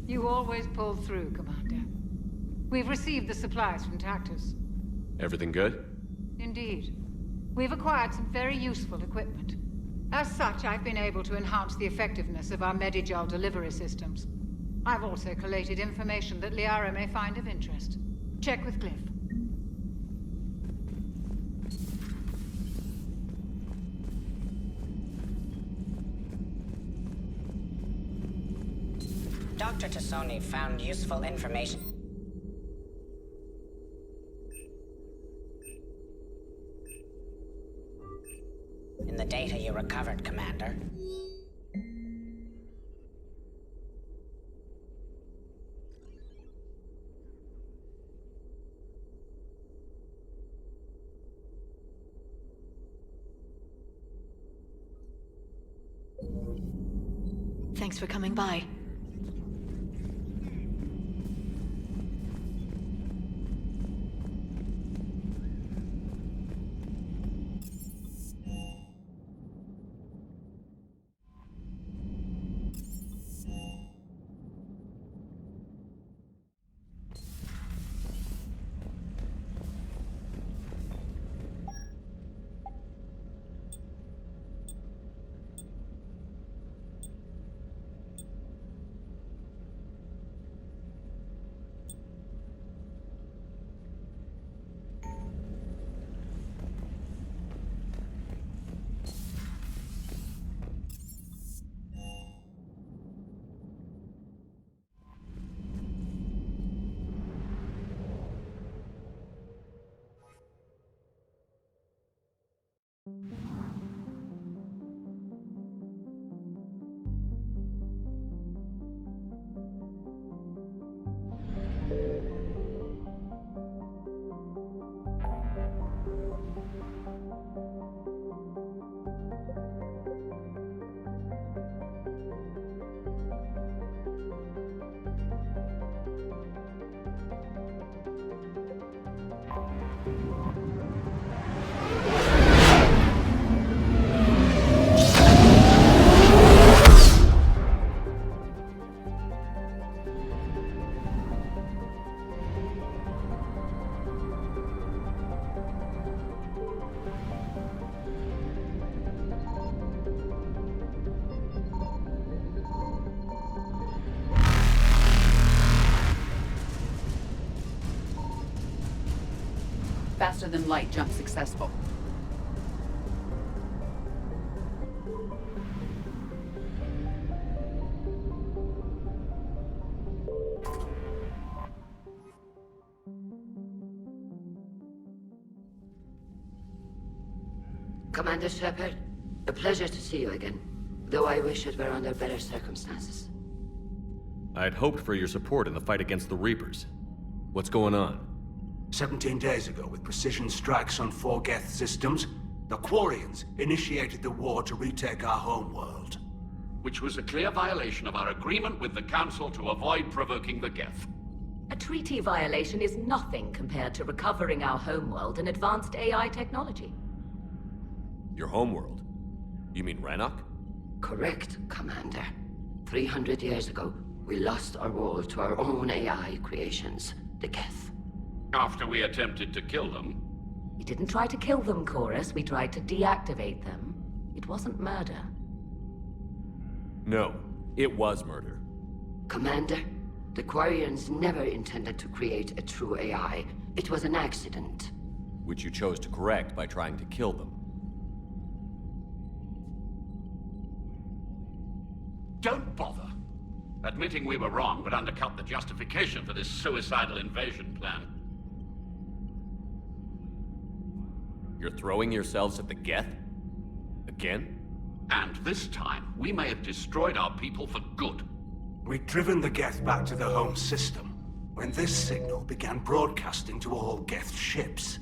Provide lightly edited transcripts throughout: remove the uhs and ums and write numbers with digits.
You always pull through, Commander. We've received the supplies from Tactus. Everything good? Indeed. We've acquired some very useful equipment. As such, I've been able to enhance the effectiveness of our Medigel delivery systems. I've also collated information that Liara may find of interest. Check with Glyph. Dr. Tassoni found useful information. In the data you recovered, Commander. Thanks for coming by. Faster than light jump successful. Commander Shepard, a pleasure to see you again, though I wish it were under better circumstances. I'd hoped for your support in the fight against the Reapers. What's going on? 17 days ago, with precision strikes on 4 Geth systems, the Quarians initiated the war to retake our homeworld. Which was a clear violation of our agreement with the Council to avoid provoking the Geth. A treaty violation is nothing compared to recovering our homeworld and advanced AI technology. Your homeworld? You mean Rannoch? Correct, Commander. 300 years ago, we lost our world to our own AI creations, the Geth. After we attempted to kill them. We didn't try to kill them, Chorus. We tried to deactivate them. It wasn't murder. No, it was murder. Commander, the Quarians never intended to create a true AI. It was an accident. Which you chose to correct by trying to kill them. Don't bother. Admitting we were wrong would undercut the justification for this suicidal invasion plan. You're throwing yourselves at the Geth? Again? And this time, we may have destroyed our people for good. We'd driven the Geth back to the home system, when this signal began broadcasting to all Geth ships.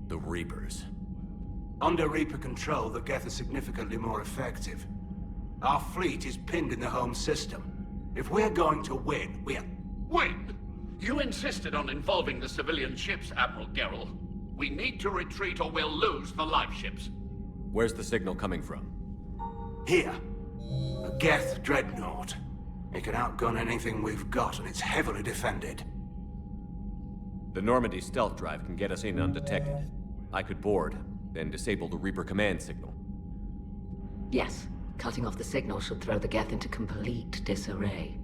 The Reapers. Under Reaper control, the Geth are significantly more effective. Our fleet is pinned in the home system. If we're going to win, we're... Win? You insisted on involving the civilian ships, Admiral Gerrel. We need to retreat or we'll lose the live ships. Where's the signal coming from? Here. A Geth dreadnought. It can outgun anything we've got, and it's heavily defended. The Normandy stealth drive can get us in undetected. I could board, then disable the Reaper command signal. Yes, cutting off the signal should throw the Geth into complete disarray.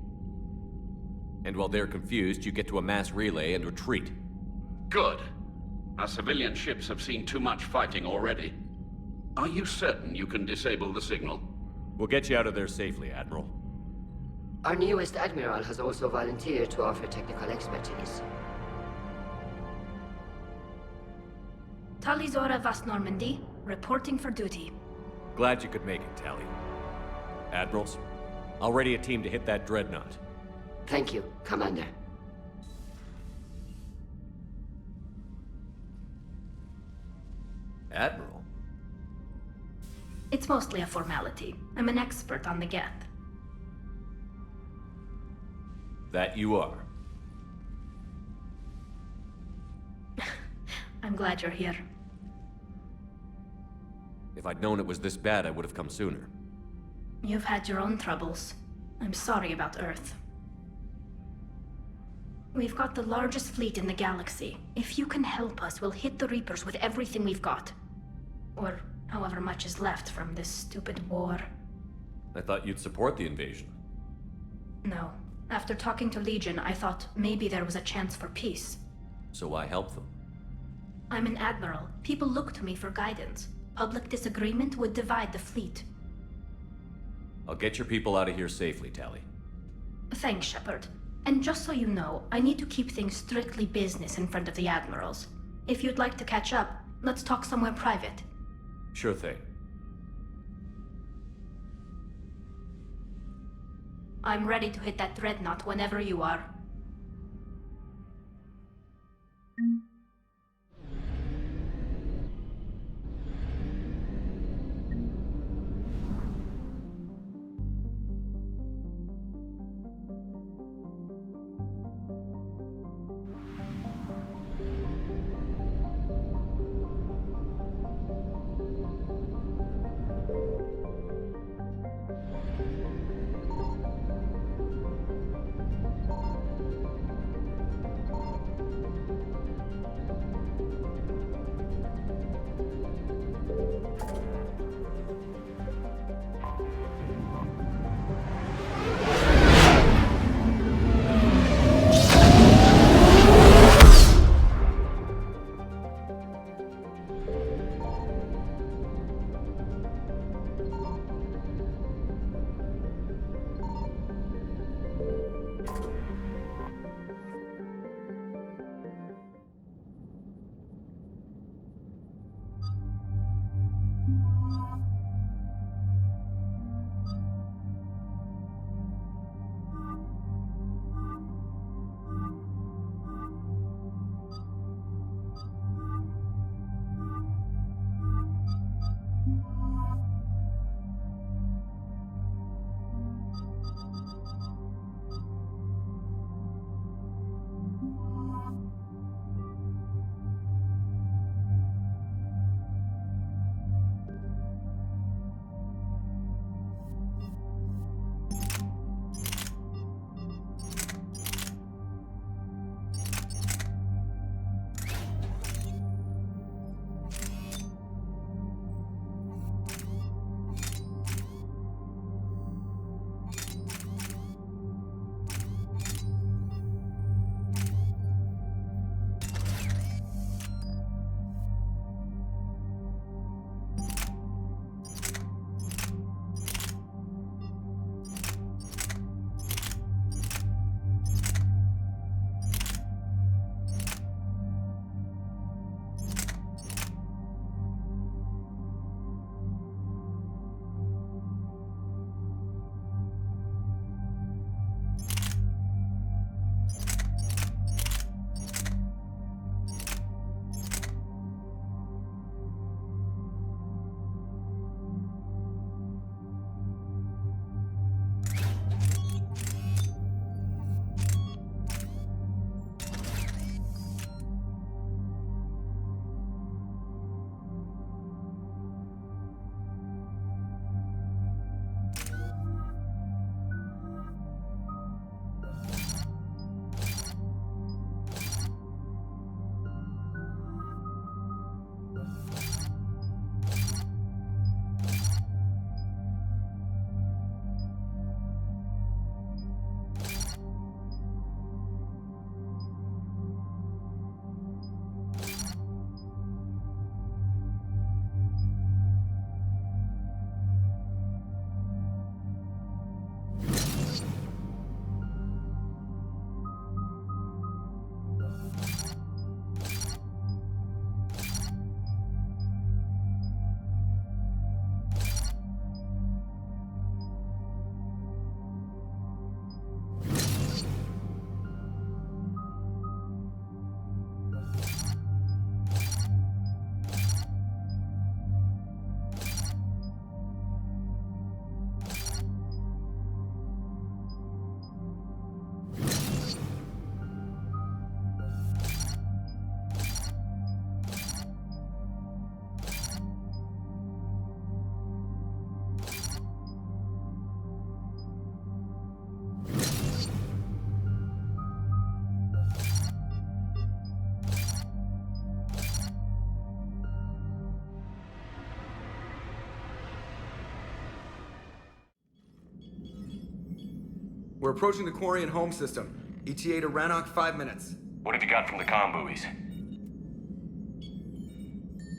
And while they're confused, you get to a mass relay and retreat. Good. Our civilian ships have seen too much fighting already. Are you certain you can disable the signal? We'll get you out of there safely, Admiral. Our newest Admiral has also volunteered to offer technical expertise. Talizora Vast Normandy, reporting for duty. Glad you could make it, Tally. Admirals, I'll ready a team to hit that dreadnought. Thank you, Commander. Admiral? It's mostly a formality. I'm an expert on the Geth. That you are. I'm glad you're here. If I'd known it was this bad, I would have come sooner. You've had your own troubles. I'm sorry about Earth. We've got the largest fleet in the galaxy. If you can help us, we'll hit the Reapers with everything we've got. Or however much is left from this stupid war. I thought you'd support the invasion. No. After talking to Legion, I thought maybe there was a chance for peace. So why help them? I'm an admiral. People look to me for guidance. Public disagreement would divide the fleet. I'll get your people out of here safely, Tally. Thanks, Shepard. And just so you know, I need to keep things strictly business in front of the admirals. If you'd like to catch up, let's talk somewhere private. Sure thing. I'm ready to hit that dreadnought whenever you are. We're approaching the Quarian home system. ETA to Rannoch, 5 minutes. What have you got from the comm buoys?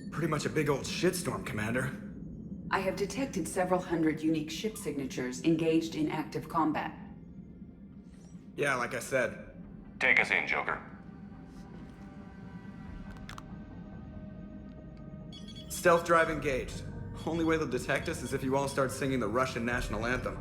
Pretty much a big old shitstorm, Commander. I have detected several hundred unique ship signatures engaged in active combat. Yeah, like I said. Take us in, Joker. Stealth drive engaged. Only way they'll detect us is if you all start singing the Russian national anthem.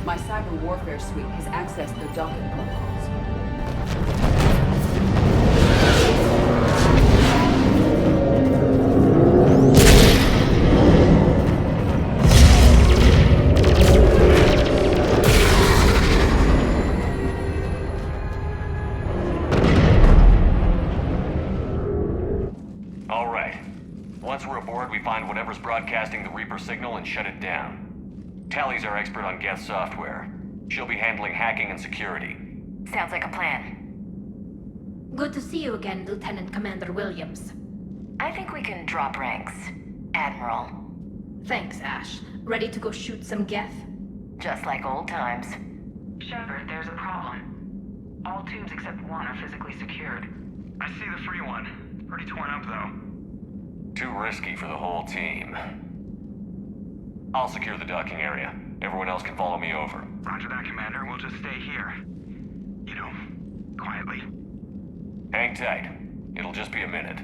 My cyber warfare suite has accessed their docking protocols. All right. Once we're aboard, we find whatever's broadcasting the Reaper signal and shut it down. Tally's our expert on Geth software. She'll be handling hacking and security. Sounds like a plan. Good to see you again, Lieutenant Commander Williams. I think we can drop ranks, Admiral. Thanks, Ash. Ready to go shoot some Geth? Just like old times. Shepard, there's a problem. All tubes except one are physically secured. I see the free one. Pretty torn up, though. Too risky for the whole team. I'll secure the docking area. Everyone else can follow me over. Roger that, Commander. We'll just stay here. You know, quietly. Hang tight. It'll just be a minute.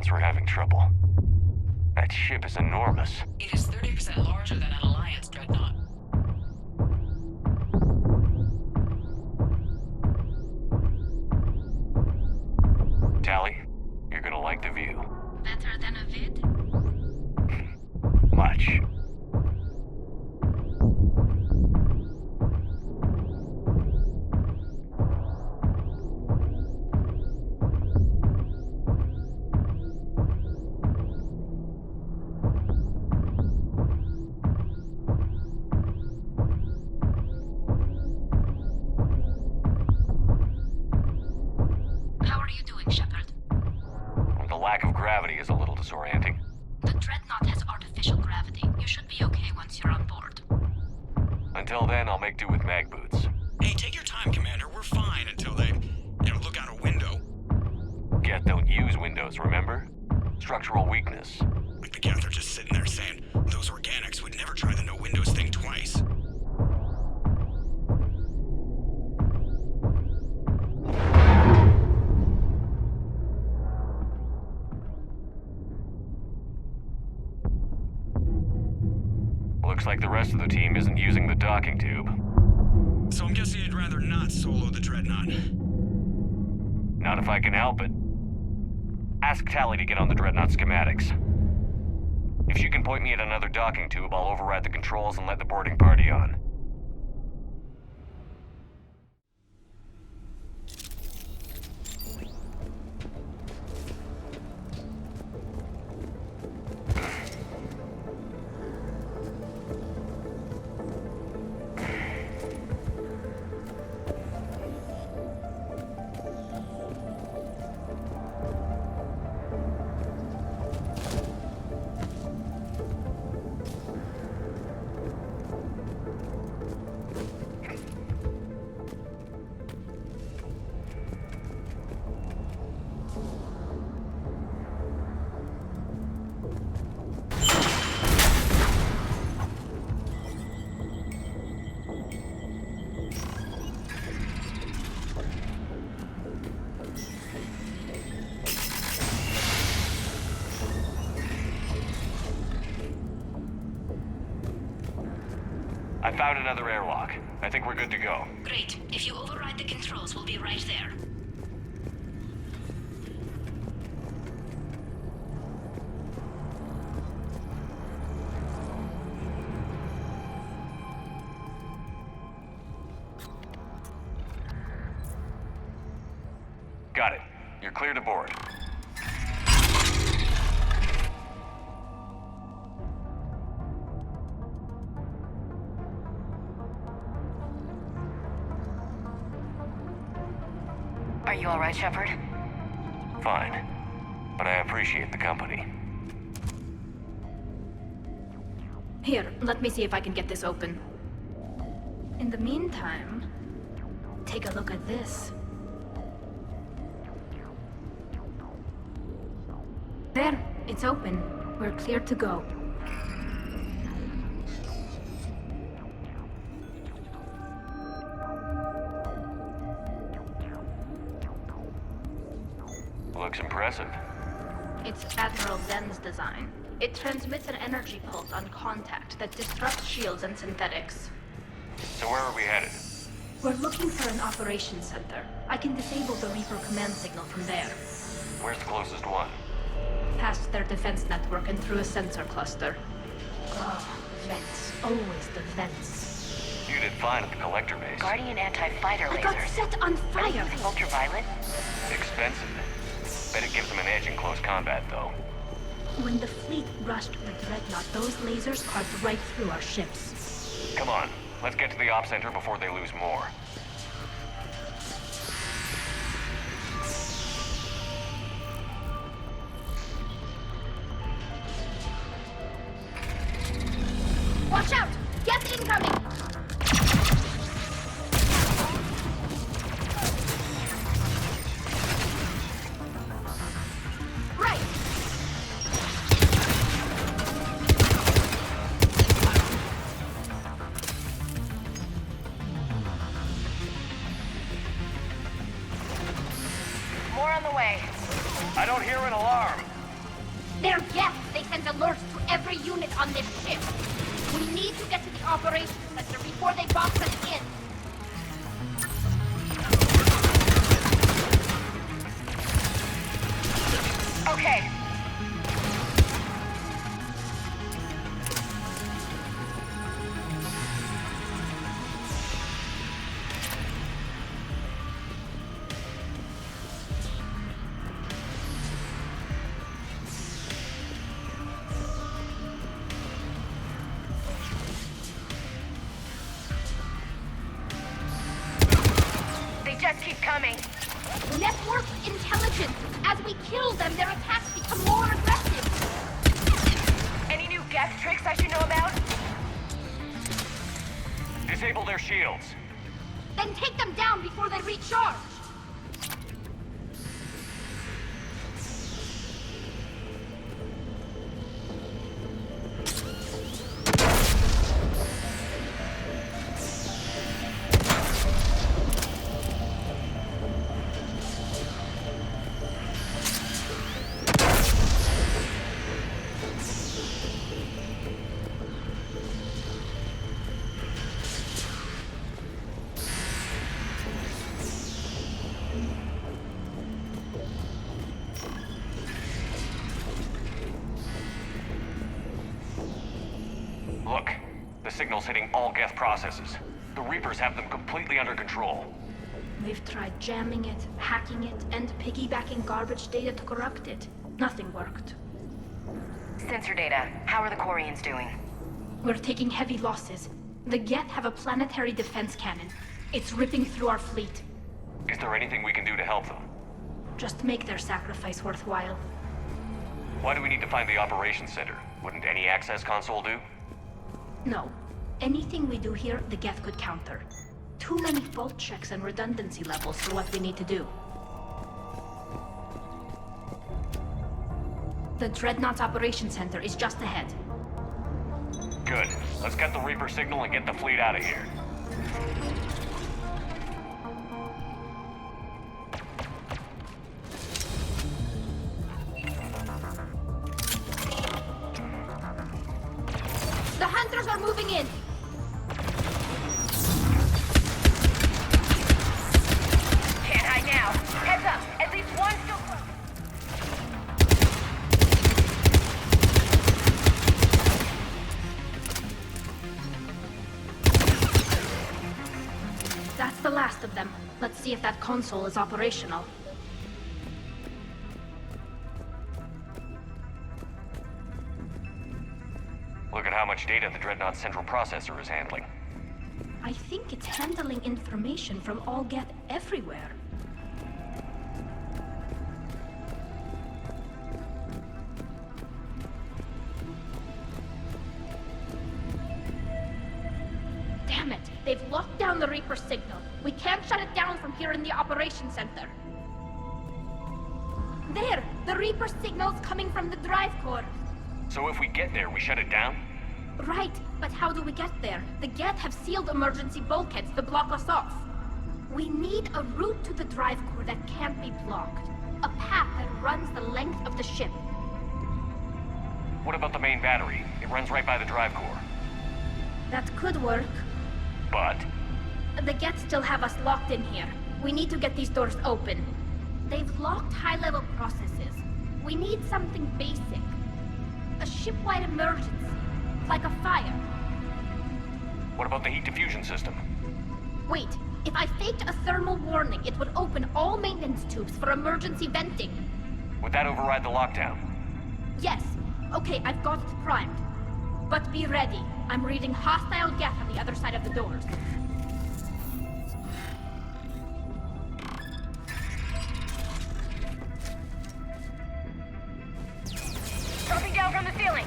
We're having trouble. That ship is enormous. It is 30% larger than an Alliance dreadnought. Tally, you're gonna like the view. Better than a vid? Much. Is a little disorienting. The dreadnought has artificial gravity. You should be okay once you're on board. Until then, I'll make do with mag boots. Hey, take your time, Commander. We're fine until they, look out a window. Geth don't use windows, remember? Structural weakness. Like the Geth are just sitting there saying, those organics would never try the no windows thing twice. Looks like the rest of the team isn't using the docking tube. So I'm guessing you'd rather not solo the Dreadnought. Not if I can help it. Ask Tally to get on the Dreadnought schematics. If she can point me at another docking tube, I'll override the controls and let the boarding party on. I found another airlock. I think we're good to go. Great. If you override the controls, we'll be right there. Got it. You're clear to board. Are you all right, Shepard? Fine. But I appreciate the company. Here, let me see if I can get this open. In the meantime, take a look at this. There, it's open. We're clear to go. Looks impressive. It's Admiral Zen's design. It transmits an energy pulse on contact that disrupts shields and synthetics. So where are we headed? We're looking for an operations center. I can disable the Reaper command signal from there. Where's the closest one? Past their defense network and through a sensor cluster. Oh, vents. Always the vents. You did fine at the collector base. Guardian anti-fighter lasers. I got set on Are fire! you using ultraviolet? Expensive. Bet it gives them an edge in close combat, though. When the fleet rushed the Dreadnought, those lasers carved right through our ships. Come on, let's get to the op center before they lose more. Watch out! Gas incoming! Right! More on the way. I don't hear an alarm. They're Geth! They send alerts to every unit on this ship! We need to get to the operations center before they box us in! Okay. They just keep coming. Network intelligence! As we kill them, their attacks become more aggressive! Any new Geth tricks I should know about? Disable their shields. Then take them down before they recharge! Look, the signal's hitting all Geth processes. The Reapers have them completely under control. We've tried jamming it, hacking it, and piggybacking garbage data to corrupt it. Nothing worked. Sensor data. How are the Quarians doing? We're taking heavy losses. The Geth have a planetary defense cannon. It's ripping through our fleet. Is there anything we can do to help them? Just make their sacrifice worthwhile. Why do we need to find the operations center? Wouldn't any access console do? No. Anything we do here, the Geth could counter. Too many fault checks and redundancy levels for what we need to do. The Dreadnought's Operations Center is just ahead. Good. Let's get the Reaper signal and get the fleet out of here. The Hunters are moving in! last of them. Let's see if that console is operational. Look at how much data the Dreadnought's central processor is handling. I think it's handling information from all Geth everywhere. Damn it! They've locked down the Reaper signal. We can't shut it down from here in the operations center. There! The Reaper signal's coming from the drive core. So if we get there, we shut it down? Right, but how do we get there? The Geth have sealed emergency bulkheads to block us off. We need a route to the drive core that can't be blocked. A path that runs the length of the ship. What about the main battery? It runs right by the drive core. That could work. But? The Geth still have us locked in here. We need to get these doors open. They've locked high-level processes. We need something basic. A ship-wide emergency. Like a fire. What about the heat diffusion system? Wait, if I faked a thermal warning, it would open all maintenance tubes for emergency venting. Would that override the lockdown? Yes. Okay, I've got it primed. But be ready. I'm reading hostile Geth on the other side of the doors. Dropping down from the ceiling.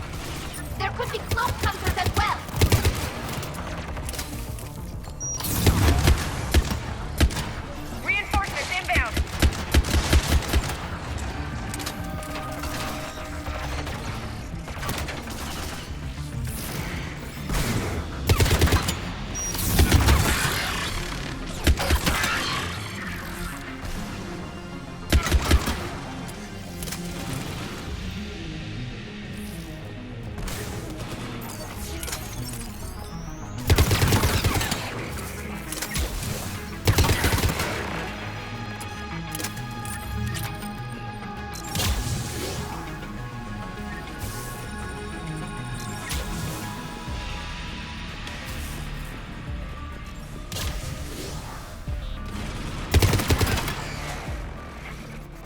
There could be cloak hunters as well. Reinforcements inbound.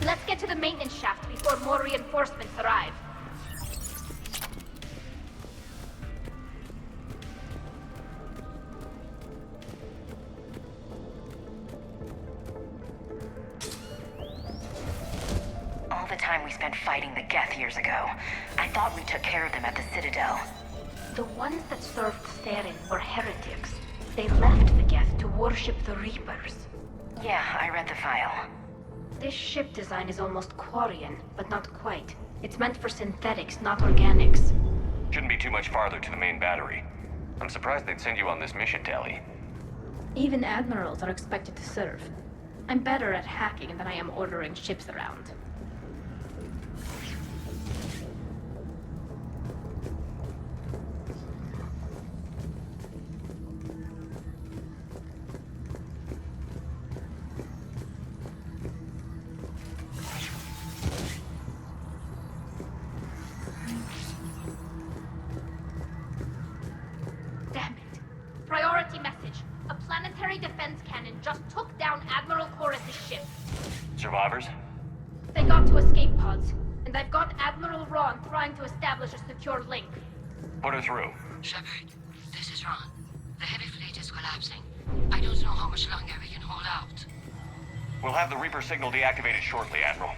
Let's get to the maintenance shaft before more reinforcements arrive. All the time we spent fighting the Geth years ago, I thought we took care of them at the Citadel. The ones that served Therin were heretics. They left the Geth to worship the Reapers. Yeah, I read the file. This ship design is almost Quarian, but not quite. It's meant for synthetics, not organics. Shouldn't be too much farther to the main battery. I'm surprised they'd send you on this mission, Tali. Even admirals are expected to serve. I'm better at hacking than I am ordering ships around. Damn it. Priority message. A planetary defense cannon just took down Admiral Chorus's ship. Survivors? They got to escape pods, and I've got Admiral Ron trying to establish a secure link. Put her through. Shepard, this is Ron. The heavy fleet is collapsing. I don't know how much longer we can hold out. We'll have the Reaper signal deactivated shortly, Admiral.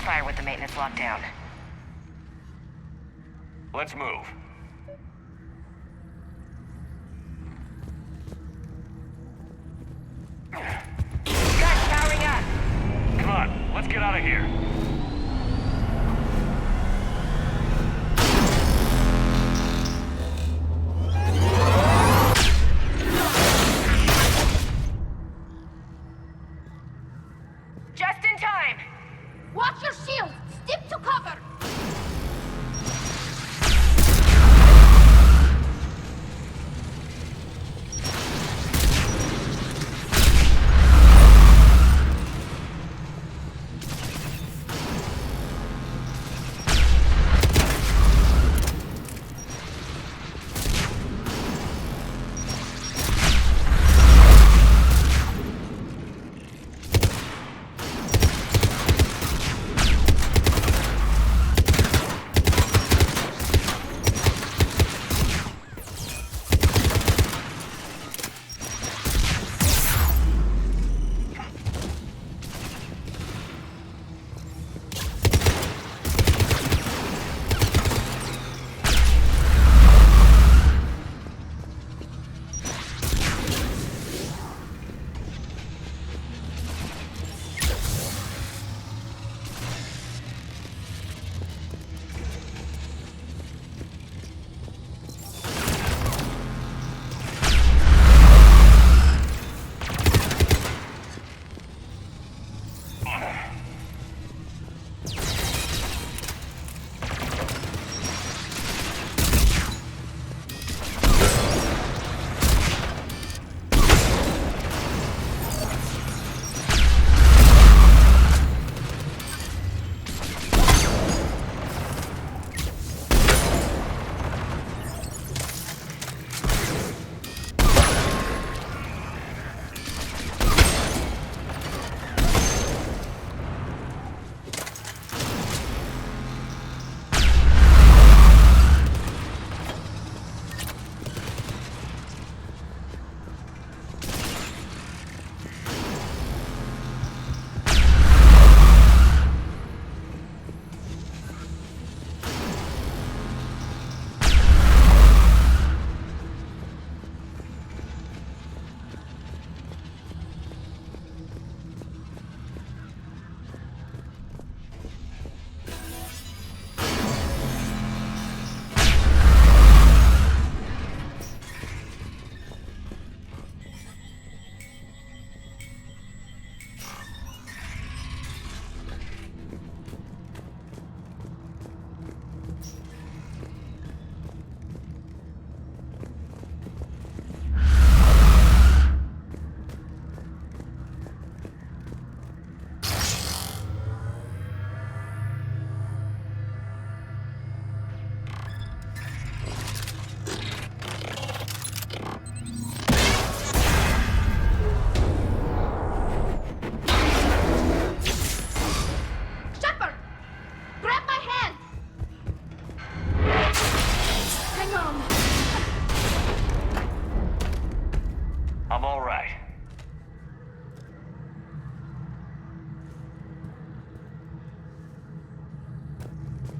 fire with the maintenance lockdown. Let's move. Guys, powering up. Come on, let's get out of here. Just in time. Watch your shield! Stick to cover!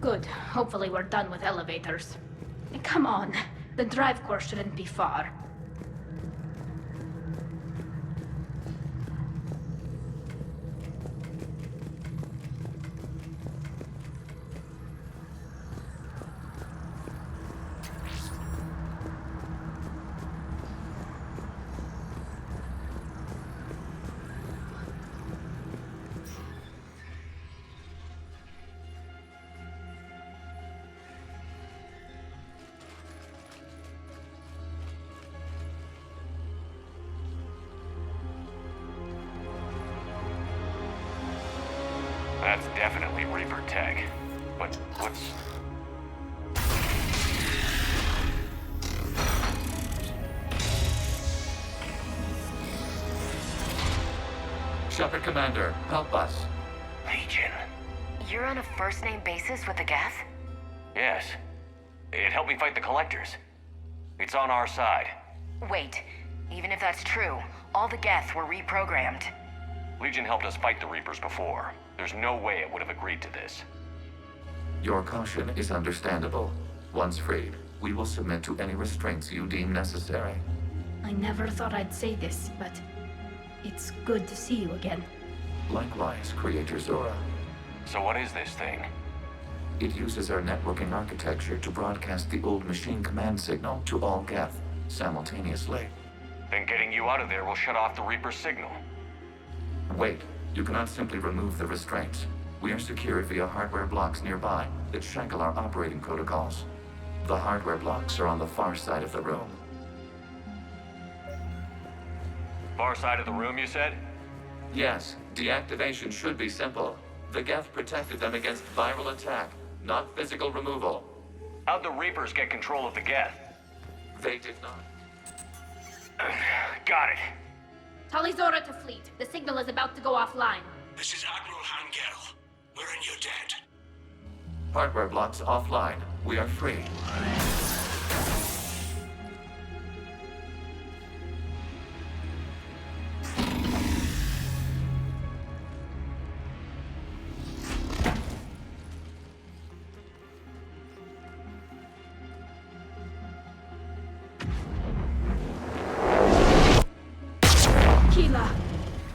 Good. Hopefully we're done with elevators. Come on. The drive course shouldn't be far. That's definitely Reaper tech. But what's... Shepard Commander, help us. Legion. You're on a first-name basis with the Geth? Yes. It helped me fight the Collectors. It's on our side. Wait. Even if that's true, all the Geth were reprogrammed. Legion helped us fight the Reapers before. There's no way it would have agreed to this. Your caution is understandable. Once freed, we will submit to any restraints you deem necessary. I never thought I'd say this, but it's good to see you again. Likewise, Creator Zora. So what is this thing? It uses our networking architecture to broadcast the old machine command signal to all Geth simultaneously. Then getting you out of there will shut off the Reaper's signal. Wait, you cannot simply remove the restraints. We are secured via hardware blocks nearby that shackle our operating protocols. The hardware blocks are on the far side of the room. Far side of the room, you said? Yes, deactivation should be simple. The Geth protected them against viral attack, not physical removal. How'd the Reapers get control of the Geth? They did not. Got it. Tali Zora to fleet. The signal is about to go offline. This is Admiral Hangel. We're in your debt. Hardware blocks offline. We are free.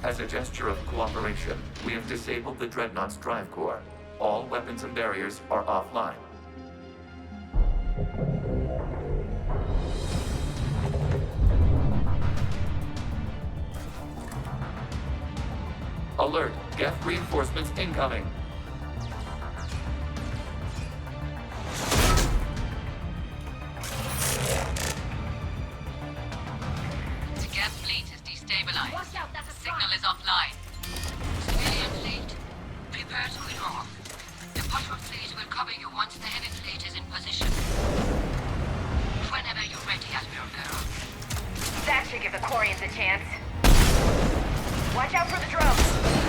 As a gesture of cooperation, we have disabled the Dreadnought's drive core. All weapons and barriers are offline. Alert! Geth reinforcements incoming! Offline. Civilian fleet, prepare to withdraw. The patrol fleet will cover you once the heavy fleet is in position. Whenever you're ready, Admiral Girl. That should give the Quarians a chance. Watch out for the drones.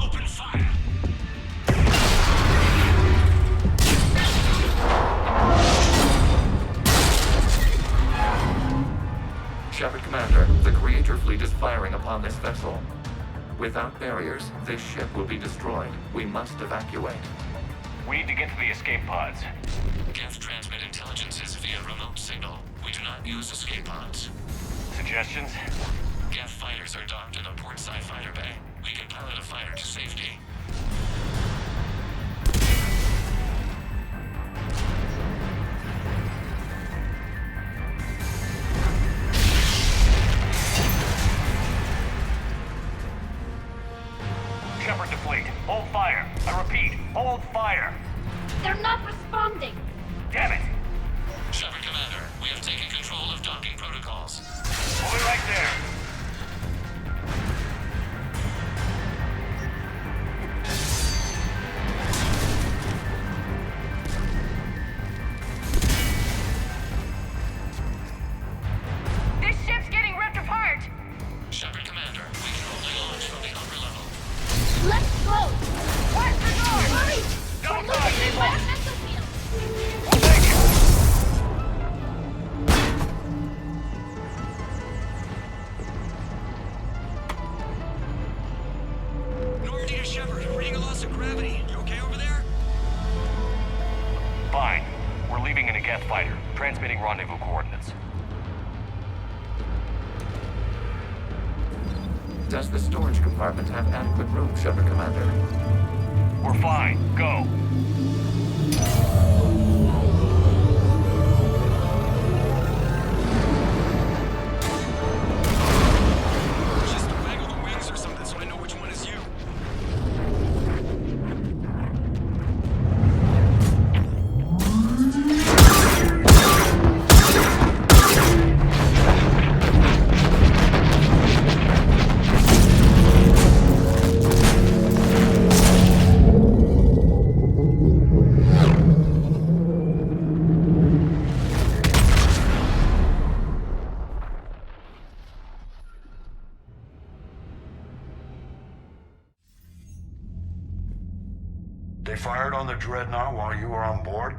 Open fire! Shepard Commander, the Creator Fleet is firing upon this vessel. Without barriers, this ship will be destroyed. We must evacuate. We need to get to the escape pods. Geth transmit intelligences via remote signal. We do not use escape pods. Suggestions? Geth fighters are docked in a portside fighter bay. We can pilot a fighter to safety. Shepard to fleet. Hold fire. I repeat, hold fire. They're not responding. Damn it. Shepard Commander, we have taken control of docking protocols. We'll be right there. This ship's getting ripped apart! Shepard Commander, we can only launch from the upper level. Let's go! What's the door? Hurry! Don't We're touch, losing people. environmental field! We'll take it. Normandy to Shepard, reading a loss of gravity. You okay over there? Fine. We're leaving in a Geth fighter. Transmitting rendezvous coordinates. Does the storage compartment have adequate room, Shepard Commander? We're fine. Go. Just waggle the wings or something so I know which one is you. They fired on the Dreadnought while you were on board?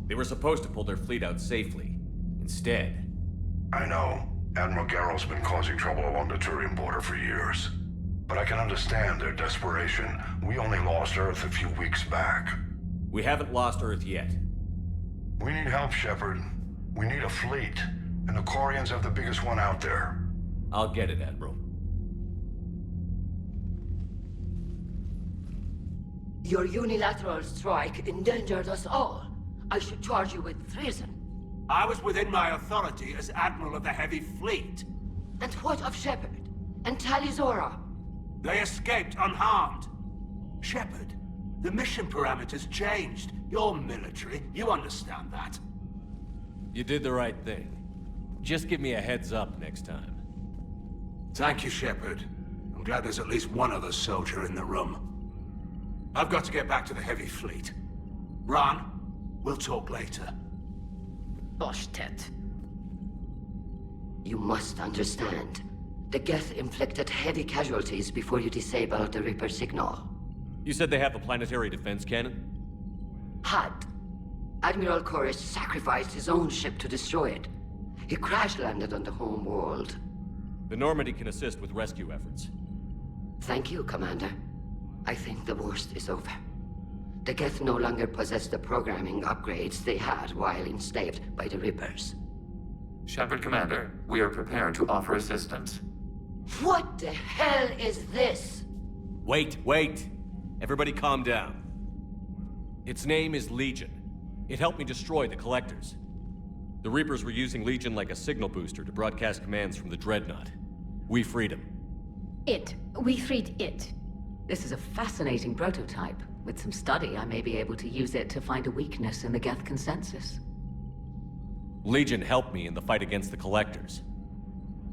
They were supposed to pull their fleet out safely. Instead... I know. Admiral Garrow's been causing trouble along the Turian border for years. But I can understand their desperation. We only lost Earth a few weeks back. We haven't lost Earth yet. We need help, Shepard. We need a fleet. And the Quarians have the biggest one out there. I'll get it, Admiral. Your unilateral strike endangered us all. I should charge you with treason. I was within my authority as Admiral of the Heavy Fleet. And what of Shepard? And Talizora? They escaped unharmed. Shepard, the mission parameters changed. You're military, you understand that. You did the right thing. Just give me a heads up next time. Thank you, Shepard. I'm glad there's at least one other soldier in the room. I've got to get back to the Heavy Fleet. Ron, we'll talk later. Boshtet. You must understand. The Geth inflicted heavy casualties before you disabled the Reaper signal. You said they have a planetary defense cannon? Had. Admiral Koresh sacrificed his own ship to destroy it. He crash-landed on the home world. The Normandy can assist with rescue efforts. Thank you, Commander. I think the worst is over. The Geth no longer possess the programming upgrades they had while enslaved by the Reapers. Shepard Commander, we are prepared to offer assistance. What the hell is this? Wait! Everybody calm down. Its name is Legion. It helped me destroy the Collectors. The Reapers were using Legion like a signal booster to broadcast commands from the Dreadnought. We freed him. We freed it. This is a fascinating prototype. With some study, I may be able to use it to find a weakness in the Geth consensus. Legion helped me in the fight against the Collectors.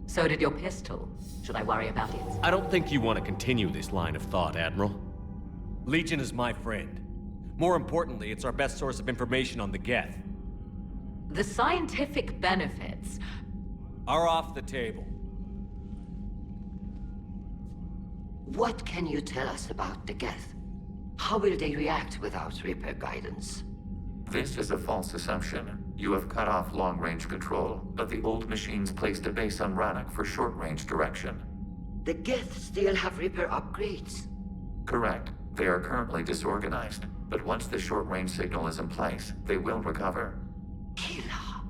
So did your pistol. Should I worry about it? I don't think you want to continue this line of thought, Admiral. Legion is my friend. More importantly, it's our best source of information on the Geth. The scientific benefits are off the table. What can you tell us about the Geth? How will they react without Reaper guidance? This is a false assumption. You have cut off long-range control, but the old machines placed a base on Rannoch for short-range direction. The Geth still have Reaper upgrades? Correct. They are currently disorganized, but once the short-range signal is in place, they will recover. Kila,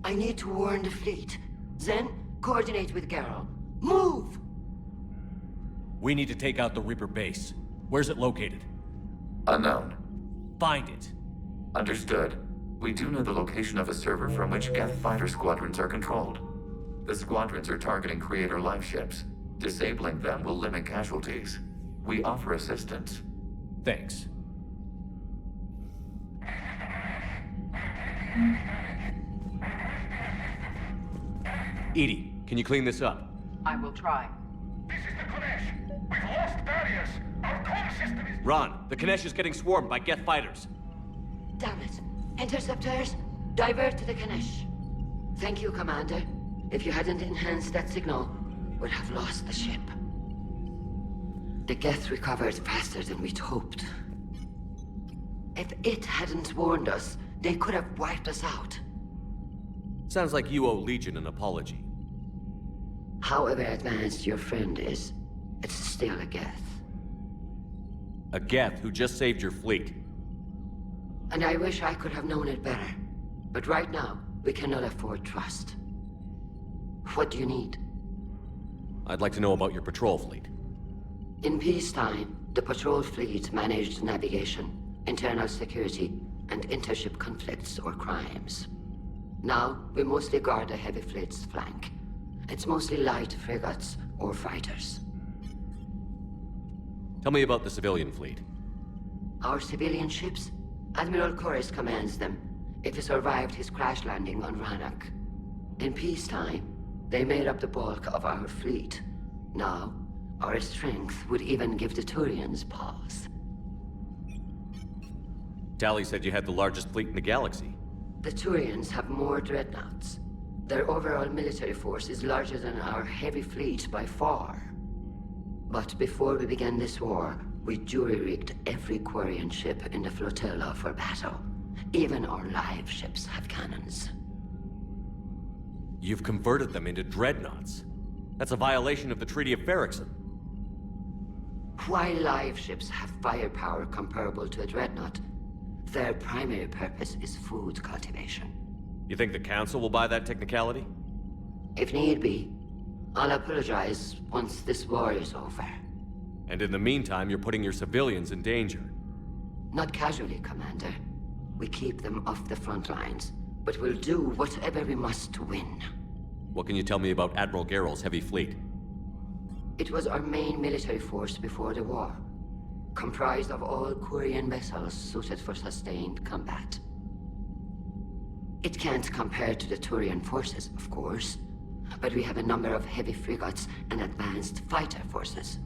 I need to warn the fleet. Then, coordinate with Geralt. Move! We need to take out the Reaper base. Where's it located? Unknown. Find it. Understood. We do know the location of a server from which Geth fighter squadrons are controlled. The squadrons are targeting Creator life ships. Disabling them will limit casualties. We offer assistance. Thanks. Edie, can you clean this up? I will try. This is the Konesh. We've lost barriers. Our comm system is... Ron, the Konesh is getting swarmed by Geth fighters. Damn it. Interceptors, divert to the Konesh. Thank you, Commander. If you hadn't enhanced that signal, we'd have lost the ship. The Geth recovered faster than we'd hoped. If it hadn't warned us, they could have wiped us out. Sounds like you owe Legion an apology. However advanced your friend is, it's still a Geth. A Geth who just saved your fleet. And I wish I could have known it better. But right now, we cannot afford trust. What do you need? I'd like to know about your patrol fleet. In peacetime, the patrol fleet managed navigation, internal security, and intership conflicts or crimes. Now, we mostly guard the heavy fleet's flank. It's mostly light frigates or fighters. Tell me about the civilian fleet. Our civilian ships? Admiral Corus commands them, if he survived his crash landing on Rannoch. In peacetime, they made up the bulk of our fleet. Now, our strength would even give the Turians pause. Tali said you had the largest fleet in the galaxy. The Turians have more dreadnoughts. Their overall military force is larger than our heavy fleet by far. But before we began this war, we jury-rigged every Quarian ship in the flotilla for battle. Even our live ships have cannons. You've converted them into dreadnoughts. That's a violation of the Treaty of Ferrixon. While live ships have firepower comparable to a dreadnought, their primary purpose is food cultivation. You think the Council will buy that technicality? If need be, I'll apologize once this war is over. And in the meantime, you're putting your civilians in danger. Not casually, Commander. We keep them off the front lines, but we'll do whatever we must to win. What can you tell me about Admiral Geralt's heavy fleet? It was our main military force before the war, comprised of all Quarian vessels suited for sustained combat. It can't compare to the Turian forces, of course, but we have a number of heavy frigates and advanced fighter forces.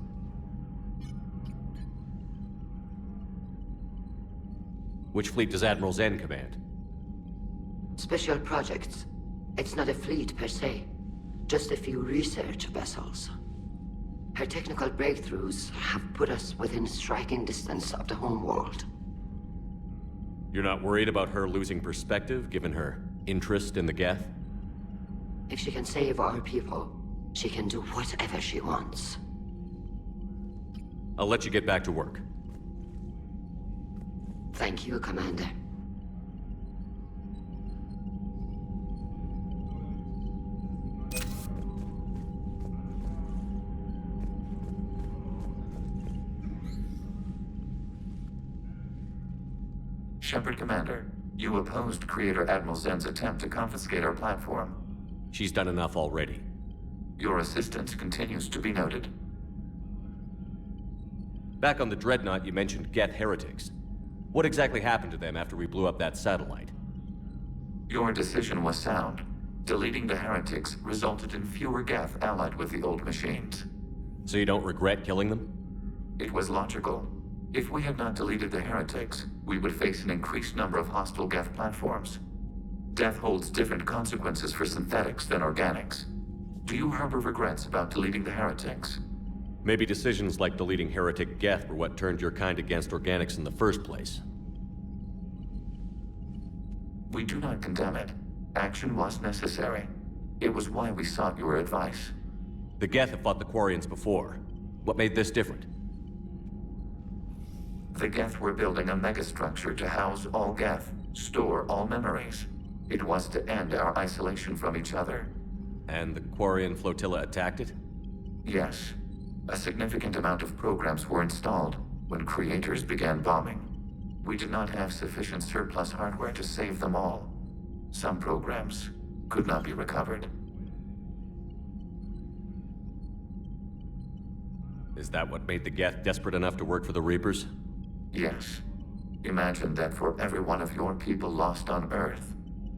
Which fleet does Admiral Zen command? Special projects. It's not a fleet per se, just a few research vessels. Her technical breakthroughs have put us within striking distance of the homeworld. You're not worried about her losing perspective, given her interest in the Geth? If she can save our people, she can do whatever she wants. I'll let you get back to work. Thank you, Commander. Shepard, Commander, you opposed Creator Admiral Zen's attempt to confiscate our platform. She's done enough already. Your assistance continues to be noted. Back on the Dreadnought, you mentioned Geth heretics. What exactly happened to them after we blew up that satellite? Your decision was sound. Deleting the heretics resulted in fewer Geth allied with the old machines. So you don't regret killing them? It was logical. If we had not deleted the heretics, we would face an increased number of hostile Geth platforms. Death holds different consequences for synthetics than organics. Do you harbor regrets about deleting the heretics? Maybe decisions like deleting heretic Geth were what turned your kind against organics in the first place. We do not condemn it. Action was necessary. It was why we sought your advice. The Geth have fought the Quarians before. What made this different? The Geth were building a megastructure to house all Geth, store all memories. It was to end our isolation from each other. And the Quarian flotilla attacked it? Yes. A significant amount of programs were installed when creators began bombing. We did not have sufficient surplus hardware to save them all. Some programs could not be recovered. Is that what made the Geth desperate enough to work for the Reapers? Yes. Imagine that for every one of your people lost on Earth,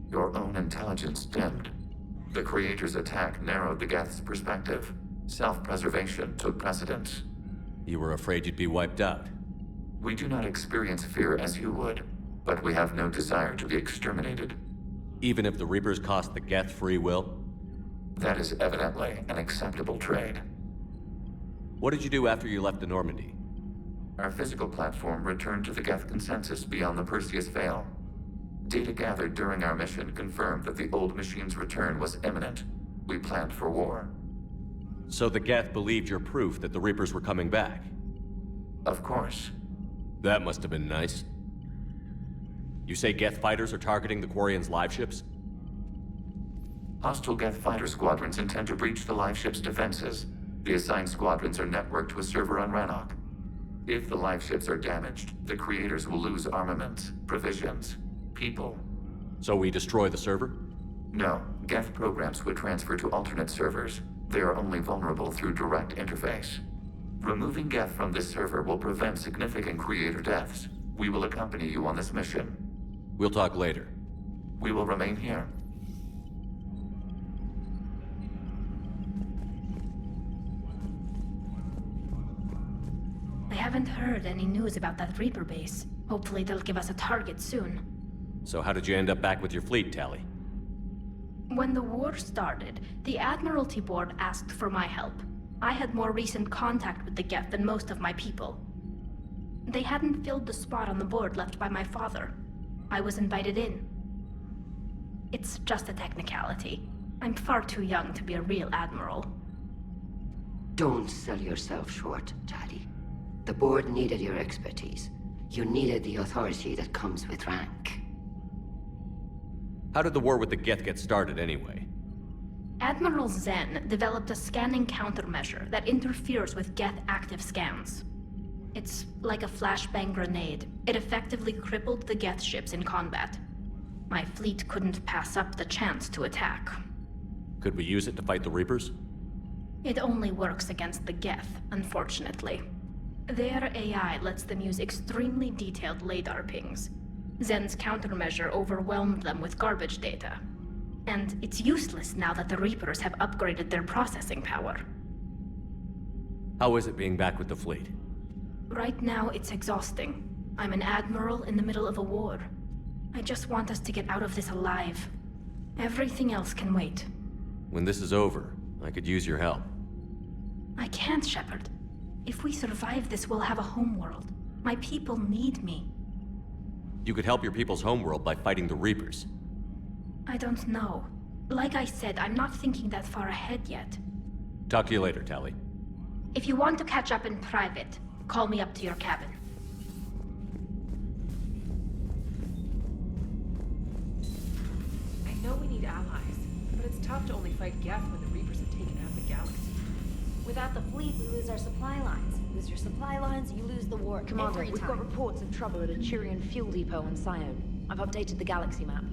your own intelligence dimmed. The Creator's attack narrowed the Geth's perspective. Self-preservation took precedence. You were afraid you'd be wiped out. We do not experience fear as you would, but we have no desire to be exterminated. Even if the Reapers cost the Geth free will? That is evidently an acceptable trade. What did you do after you left the Normandy? Our physical platform returned to the Geth consensus beyond the Perseus Veil. Data gathered during our mission confirmed that the old machine's return was imminent. We planned for war. So the Geth believed your proof that the Reapers were coming back? Of course. That must have been nice. You say Geth fighters are targeting the Quarians' live ships? Hostile Geth fighter squadrons intend to breach the live ship's defenses. The assigned squadrons are networked to a server on Rannoch. If the live ships are damaged, the creators will lose armaments, provisions, people. So we destroy the server? No. Geth programs would transfer to alternate servers. They are only vulnerable through direct interface. Removing Geth from this server will prevent significant creator deaths. We will accompany you on this mission. We'll talk later. We will remain here. I haven't heard any news about that Reaper base. Hopefully they'll give us a target soon. So how did you end up back with your fleet, Tali? When the war started, the Admiralty Board asked for my help. I had more recent contact with the Geth than most of my people. They hadn't filled the spot on the board left by my father. I was invited in. It's just a technicality. I'm far too young to be a real admiral. Don't sell yourself short, Tali. The board needed your expertise. You needed the authority that comes with rank. How did the war with the Geth get started anyway? Admiral Zen developed a scanning countermeasure that interferes with Geth active scans. It's like a flashbang grenade. It effectively crippled the Geth ships in combat. My fleet couldn't pass up the chance to attack. Could we use it to fight the Reapers? It only works against the Geth, unfortunately. Their AI lets them use extremely detailed LADAR pings. Zen's countermeasure overwhelmed them with garbage data. And it's useless now that the Reapers have upgraded their processing power. How is it being back with the fleet? Right now, it's exhausting. I'm an admiral in the middle of a war. I just want us to get out of this alive. Everything else can wait. When this is over, I could use your help. I can't, Shepard. If we survive this, we'll have a homeworld. My people need me. You could help your people's homeworld by fighting the Reapers. I don't know. Like I said, I'm not thinking that far ahead yet. Talk to you later, Tali. If you want to catch up in private, call me up to your cabin. I know we need allies, but it's tough to only fight Geth when the Reapers have taken out the galaxy. Without the fleet, we lose our supply lines. Lose your supply lines, you lose the war. Commander, every we've time. got reports of trouble at a Turian fuel depot on Sion. I've updated the galaxy map.